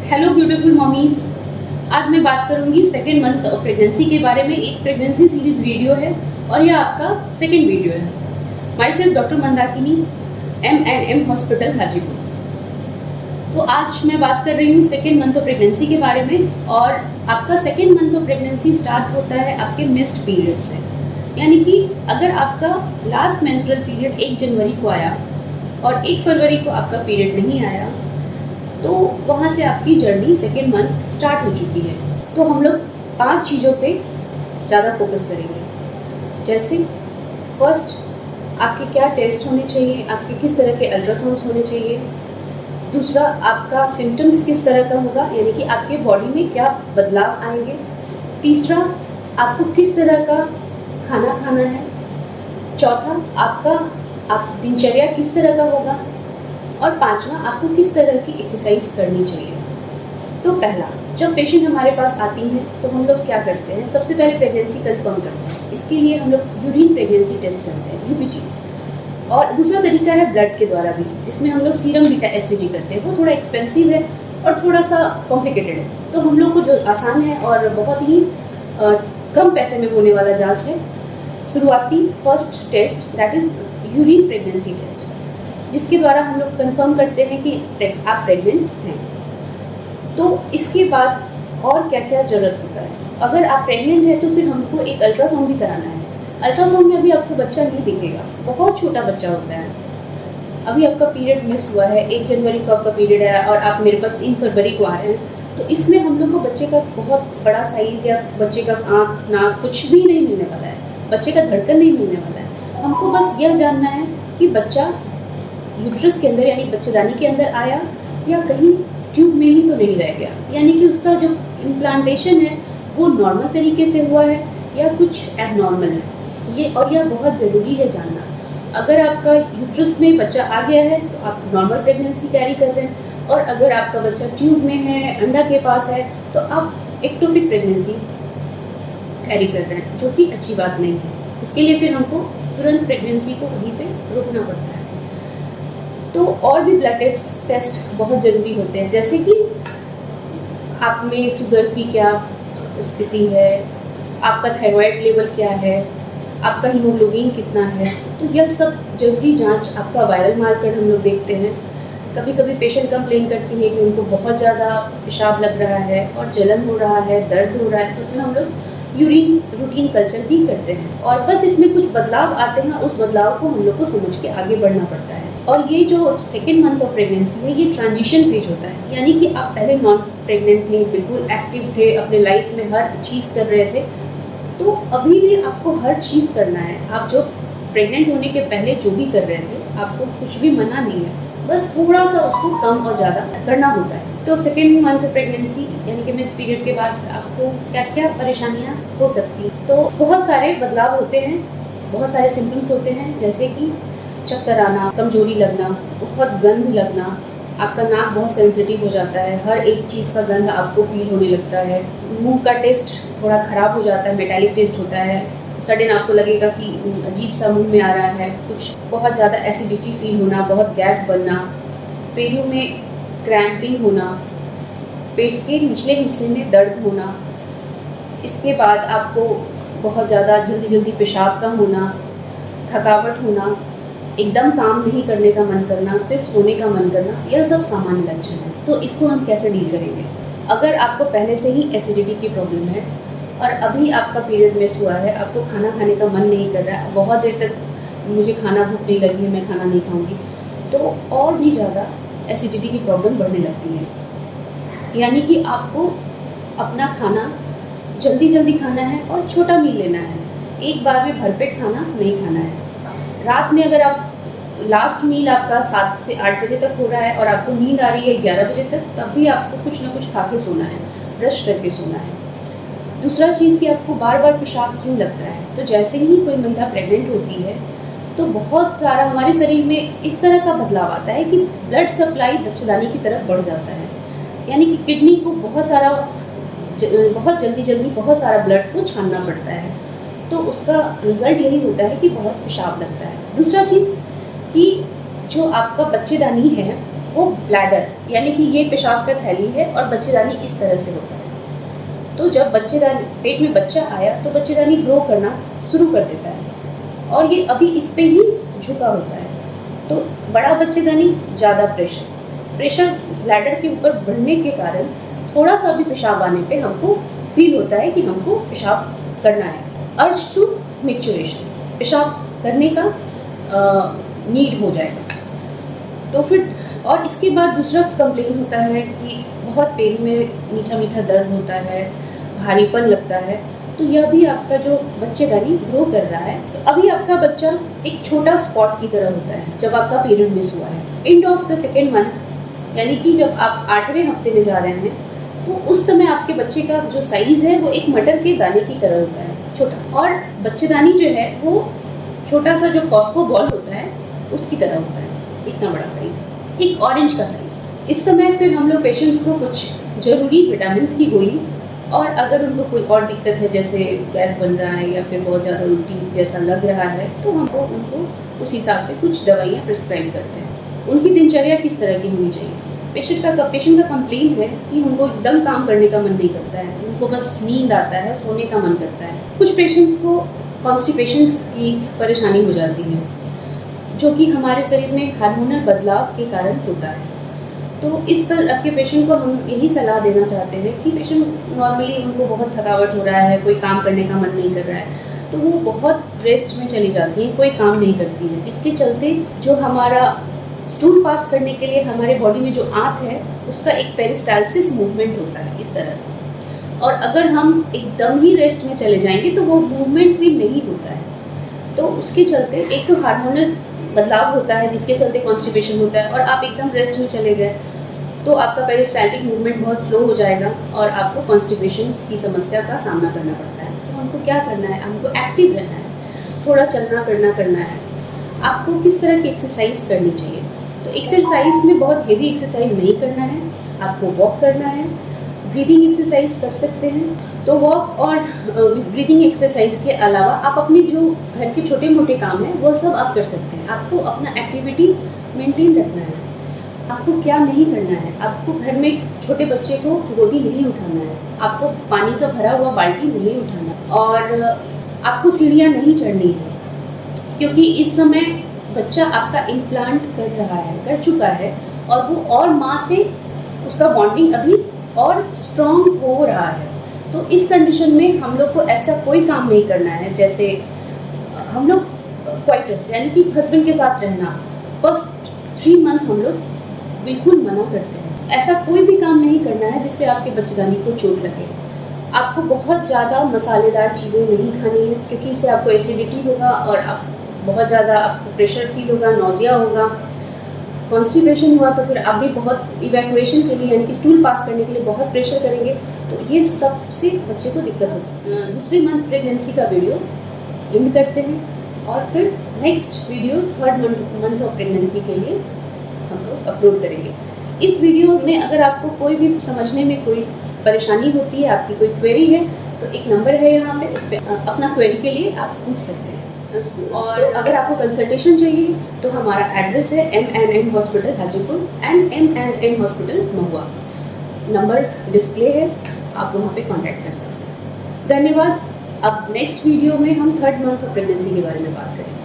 Hello beautiful mommies. आज मैं बात करूंगी सेकेंड मंथ ऑफ प्रेगनेंसी के बारे में। एक प्रेगनेंसी सीरीज वीडियो है और यह आपका सेकेंड वीडियो है। My self doctor Mandakini, M&M hospital Hajipur. तो आज मैं बात कर रही हूँ सेकेंड मंथ ऑफ प्रेगनेंसी के बारे में। और आपका second month of pregnancy start होता है आपके मिस्ड पीरियड से। यानी कि अगर आपका लास्ट मेंस्ट्रुअल पीरियड 1 जनवरी को आया और 1 फरवरी को आपका पीरियड नहीं आया, तो वहाँ से आपकी जर्नी सेकेंड मंथ स्टार्ट हो चुकी है। तो हम लोग 5 चीज़ों पे ज़्यादा फोकस करेंगे। जैसे फर्स्ट, आपके क्या टेस्ट होने चाहिए, आपके किस तरह के अल्ट्रासाउंड्स होने चाहिए। दूसरा, आपका सिम्टम्स किस तरह का होगा, यानी कि आपके बॉडी में क्या बदलाव आएंगे। तीसरा, आपको किस तरह का खाना खाना है। चौथा, आप दिनचर्या किस तरह का होगा। और 5वां, आपको किस तरह की एक्सरसाइज करनी चाहिए। तो पहला, जब पेशेंट हमारे पास आती हैं तो हम लोग क्या करते हैं, सबसे पहले प्रेगनेंसी कंफर्म करते हैं। इसके लिए हम लोग यूरिन प्रेगनेंसी टेस्ट करते हैं, UPT। और दूसरा तरीका है ब्लड के द्वारा भी, जिसमें हम लोग सीरम बीटा SCG करते हैं। वो थोड़ा एक्सपेंसिव है और थोड़ा सा कॉम्प्लिकेटेड है। तो हम लोग को जो आसान है और बहुत ही कम पैसे में होने वाला जाँच है, शुरुआती first test, that is urine pregnancy test, जिसके द्वारा हम लोग कंफर्म करते हैं कि आप प्रेग्नेंट हैं। तो इसके बाद और क्या क्या ज़रूरत होता है। अगर आप प्रेग्नेंट हैं तो फिर हमको एक अल्ट्रासाउंड भी कराना है। अल्ट्रासाउंड में अभी आपको बच्चा नहीं दिखेगा, बहुत छोटा बच्चा होता है। अभी आपका पीरियड मिस हुआ है, 1 जनवरी को आपका पीरियड आया और आप मेरे पास 3 फरवरी को आ रहे हैं, तो इसमें हम लोग को बच्चे का बहुत बड़ा साइज़ या बच्चे का आँख नाक कुछ भी नहीं मिलने वाला है, बच्चे का धड़कन नहीं मिलने वाला है। हमको बस यह जानना है कि बच्चा यूट्रस के अंदर यानी बच्चेदानी के अंदर आया या कहीं ट्यूब में ही तो नहीं रह गया, यानी कि उसका जो इम्प्लांटेशन है वो नॉर्मल तरीके से हुआ है या कुछ एबनॉर्मल है। यह बहुत ज़रूरी है जानना। अगर आपका यूट्रस में बच्चा आ गया है तो आप नॉर्मल प्रेगनेंसी कैरी कर रहे हैं, और अगर आपका बच्चा ट्यूब में है, अंडा के पास है, तो आप एक्टोपिक प्रेगनेंसी कैरी कर रहे हैं, जो कि अच्छी बात नहीं है। उसके लिए फिर हमको तुरंत प्रेगनेंसी को वहीं पे रोकना पड़ता है। तो और भी ब्लड टेस्ट बहुत ज़रूरी होते हैं, जैसे कि आप में शुगर की क्या स्थिति है, आपका थायराइड लेवल क्या है, आपका हीमोग्लोबिन कितना है। तो यह सब जरूरी जांच, आपका वायरल मार्कर हम लोग देखते हैं। कभी कभी पेशेंट कंप्लेन करती है कि उनको बहुत ज़्यादा पेशाब लग रहा है और जलन हो रहा है, दर्द हो रहा है, तो उसमें हम लोग यूरिन रूटीन कल्चर भी करते हैं। और बस इसमें कुछ बदलाव आते हैं, उस बदलाव को हम लोग को समझ के आगे बढ़ना पड़ता है। और ये जो सेकेंड मंथ ऑफ प्रेगनेंसी है, ये ट्रांजिशन फेज होता है, यानी कि आप पहले नॉन प्रेग्नेंट थे, बिल्कुल एक्टिव थे, अपने लाइफ में हर चीज़ कर रहे थे, तो अभी भी आपको हर चीज़ करना है। आप जो प्रेग्नेंट होने के पहले जो भी कर रहे थे, आपको कुछ भी मना नहीं है, बस थोड़ा सा उसको कम और ज़्यादा करना होता है। तो सेकेंड मंथ ऑफ प्रेगनेंसी यानी कि मिस पीरियड के बाद आपको क्या क्या परेशानियाँ हो सकती हैं। तो बहुत सारे बदलाव होते हैं, बहुत सारे सिम्टम्स होते हैं, जैसे कि चक्कर आना, कमजोरी लगना, बहुत गंध लगना, आपका नाक बहुत सेंसिटिव हो जाता है, हर एक चीज़ का गंध आपको फील होने लगता है, मुंह का टेस्ट थोड़ा ख़राब हो जाता है, मेटालिक टेस्ट होता है, सडन आपको लगेगा कि अजीब सा मुंह में आ रहा है कुछ, बहुत ज़्यादा एसिडिटी फील होना, बहुत गैस बनना, पेरियो में क्रैम्पिंग होना, पेट के निचले हिस्से में दर्द होना। इसके बाद आपको बहुत ज़्यादा जल्दी पेशाब का होना, थकावट होना, एकदम काम नहीं करने का मन करना, सिर्फ सोने का मन करना, यह सब सामान्य लक्षण है। तो इसको हम कैसे डील करेंगे। अगर आपको पहले से ही एसिडिटी की प्रॉब्लम है और अभी आपका पीरियड मिस हुआ है, आपको खाना खाने का मन नहीं कर रहा है, बहुत देर तक मुझे खाना भूख नहीं लगी है, मैं खाना नहीं खाऊंगी, तो और भी ज़्यादा एसिडिटी की प्रॉब्लम बढ़ने लगती है। यानी कि आपको अपना खाना जल्दी खाना है और छोटा मील लेना है, एक बार में भरपेट खाना नहीं खाना है। रात में अगर आप लास्ट मील आपका 7 से 8 बजे तक हो रहा है और आपको नींद आ रही है 11 बजे तक, तब भी आपको कुछ ना कुछ खा के सोना है, ब्रश करके सोना है। दूसरा चीज़ कि आपको बार बार पेशाब क्यों लगता है। तो जैसे ही कोई महिला प्रेग्नेंट होती है तो बहुत सारा हमारे शरीर में इस तरह का बदलाव आता है कि ब्लड सप्लाई बच्चेदानी की तरफ बढ़ जाता है, यानी कि किडनी को बहुत जल्दी बहुत सारा ब्लड को छानना पड़ता है। तो उसका रिज़ल्ट यही होता है कि बहुत पेशाब लगता है। दूसरा चीज़ कि जो आपका बच्चेदानी है वो ब्लैडर यानी कि ये पेशाब का थैली है और बच्चेदानी इस तरह से होता है। तो जब बच्चेदानी पेट में बच्चा आया तो बच्चेदानी ग्रो करना शुरू कर देता है और ये अभी इस पे ही झुका होता है। तो बड़ा बच्चेदानी, ज़्यादा प्रेशर ब्लैडर के ऊपर बढ़ने के कारण थोड़ा सा भी पेशाब आने पे हमको फील होता है कि हमको पेशाब करना है। अर्ज टू मैच्योरेशन, पेशाब करने का नीड हो जाएगा। तो फिर और इसके बाद दूसरा कंप्लेन होता है कि बहुत पेट में मीठा मीठा दर्द होता है, भारीपन लगता है। तो यह भी आपका जो बच्चेदानी ग्रो कर रहा है। तो अभी आपका बच्चा एक छोटा स्पॉट की तरह होता है जब आपका पीरियड मिस हुआ है। End of the second month यानी कि जब आप 8वें हफ्ते में जा रहे हैं तो उस समय आपके बच्चे का जो साइज़ है वो एक मटर के दाने की तरह होता है, छोटा। और बच्चेदानी जो है वो छोटा सा जो कॉस्को बॉल होता है उसकी तरह होता है, इतना बड़ा साइज़, एक ऑरेंज का साइज़। इस समय फिर हम लोग पेशेंट्स को कुछ ज़रूरी विटामिन की गोली और अगर उनको कोई और दिक्कत है जैसे गैस बन रहा है या फिर बहुत ज़्यादा उल्टी जैसा लग रहा है तो हमको उनको उस हिसाब से कुछ दवाइयाँ प्रिस्क्राइब करते हैं। उनकी दिनचर्या किस तरह की होनी चाहिए। पेशेंट का कंप्लेन है कि उनको एकदम काम करने का मन नहीं करता है, उनको बस नींद आता है, सोने का मन करता है। कुछ पेशेंट्स को कॉन्स्टिपेशन की परेशानी हो जाती है जो कि हमारे शरीर में हार्मोनल बदलाव के कारण होता है। तो इस तरह के पेशेंट को हम यही सलाह देना चाहते हैं कि पेशेंट नॉर्मली उनको बहुत थकावट हो रहा है, कोई काम करने का मन नहीं कर रहा है तो वो बहुत रेस्ट में चली जाती है, कोई काम नहीं करती है, जिसके चलते जो हमारा स्टूल पास करने के लिए हमारे बॉडी में जो आंत है उसका एक पेरिस्टालसिस मूवमेंट होता है इस तरह से। और अगर हम एकदम ही रेस्ट में चले जाएंगे तो वो मूवमेंट भी नहीं होता है। तो उसके चलते एक तो हार्मोनल बदलाव होता है जिसके चलते कॉन्स्टिपेशन होता है और आप एकदम रेस्ट में चले गए तो आपका पेरिस्टाल्टिक मूवमेंट बहुत स्लो हो जाएगा और आपको कॉन्स्टिपेशन की समस्या का सामना करना पड़ता है। तो हमको क्या करना है, हमको एक्टिव रहना है, थोड़ा चलना फिरना करना है। आपको किस तरह की एक्सरसाइज करनी चाहिए। तो एक्सरसाइज में बहुत हेवी एक्सरसाइज नहीं करना है, आपको वॉक करना है, ब्रीदिंग एक्सरसाइज कर सकते हैं। तो वॉक और ब्रीदिंग एक्सरसाइज के अलावा आप अपने जो घर के छोटे मोटे काम हैं वो सब आप कर सकते हैं। आपको अपना एक्टिविटी मेंटेन रखना है। आपको क्या नहीं करना है, आपको घर में छोटे बच्चे को गोदी नहीं उठाना है, आपको पानी का भरा हुआ बाल्टी नहीं उठाना और आपको सीढ़ियाँ नहीं चढ़नी है क्योंकि इस समय बच्चा आपका इम्प्लांट कर चुका है और वो और माँ से उसका बॉन्डिंग अभी और स्ट्रॉन्ग हो रहा है। तो इस कंडीशन में हम लोग को ऐसा कोई काम नहीं करना है जैसे हम लोग क्वाइटस यानी कि हस्बैंड के साथ रहना फर्स्ट 3 मंथ हम लोग बिल्कुल मना करते हैं। ऐसा कोई भी काम नहीं करना है जिससे आपके बच्चेदानी को चोट लगे। आपको बहुत ज़्यादा मसालेदार चीज़ें नहीं खानी है क्योंकि इससे आपको एसिडिटी होगा और आप बहुत ज़्यादा आपको प्रेशर फील होगा, नोज़िया होगा, कॉन्स्टिपेशन हुआ तो फिर आप भी बहुत इवैक्यूएशन के लिए यानी कि स्टूल पास करने के लिए बहुत प्रेशर करेंगे तो ये सबसे बच्चे को दिक्कत हो सकती है। दूसरे मंथ प्रेगनेंसी का वीडियो एंड करते हैं और फिर next video 3rd month of pregnancy के लिए हम लोग अपलोड करेंगे। इस वीडियो में अगर आपको कोई भी समझने में कोई परेशानी होती है, आपकी कोई क्वेरी है तो एक नंबर है यहाँ पे, उस पर अपना क्वेरी के लिए आप पूछ सकते हैं। और अगर आपको कंसल्टेशन चाहिए तो हमारा एड्रेस है M&M hospital Hajipur and M&M hospital Mahua. Number display है, आप वहाँ पे कांटेक्ट कर सकते हैं। धन्यवाद। अब नेक्स्ट वीडियो में हम 3rd मंथ ऑफ प्रेगनेंसी के बारे में बात करेंगे।